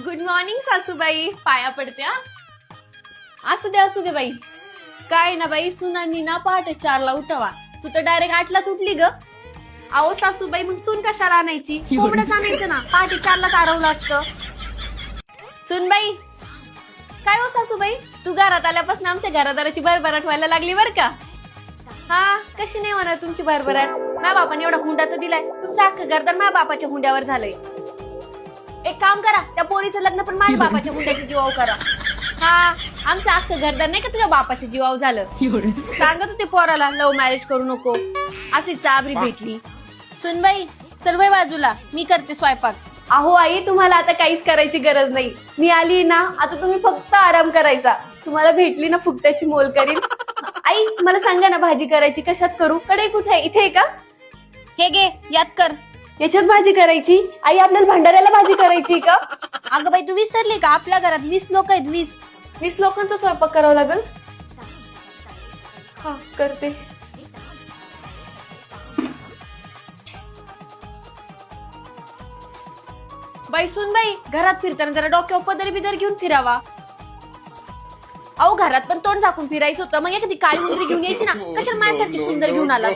Good morning सासूबाई, पाया पडत्या. असू दे बाई. काय ना बाई, सुनांनी ना पहाटे 4ला उठावा. तू तर डायरेक्ट 8लाच उठली ग. अहो सासूबाई, मग सून कशाला आणायची? कोंबडच आणायचं ना, पहाटे 4ला चारवलं असतं. सुनबाई, काय हो सासूबाई, तू घरात आल्यापासून आमच्या घरादाराची भरभराट व्हायला लागली बर का. हा कशी नाही म्हणा तुमची भरभराट. माझ्या बापाने एवढा हुंडा तर दिलाय, तुमचं अख्खं घरदार माझ्या बापाच्या हुंड्यावर झालंय. एक काम करा, त्या पोरीचं लग्न पण माझ्या बापाच्या हुंड्याच्या जीवावर करा. हा, आमचं अख्खं घरदार नाही का तुझ्या बापाच्या जीवावर झालं. सांगत होते पोराला लव्ह मॅरेज करू नको, अशी चाबरी भेटली. सुनबाई, चल बाई बाजूला, मी करते स्वयंपाक. अहो आई, तुम्हाला आता काहीच करायची गरज नाही. मी आली ना, आता तुम्ही फक्त आराम करायचा. तुम्हाला भेटली ना फुकट्याची मोल करीन. आई मला सांगा ना, भाजी करायची कशात करू? कढई कुठे आहे? इथे आहे का? हे घे, यात कर. याच्यात भाजी करायची? आई आपल्याला भंडाऱ्याला भाजी करायची का? अगं बाई, तू विसरली का आपल्या घरात 20 लोक आहेत. 20 लोकांचा स्वयंपाक करावा लागेल. हा करते. बाई सुनबाई, घरात फिरताना जरा डोक्यावर पदर बिदर घेऊन फिरावा. अहो घरात पण तोंड झाकून फिरायचं होतं, मग एखादी काळी उंदरी घेऊन यायची ना. कशाला माझ्यासारखी सुंदर घेऊन आला?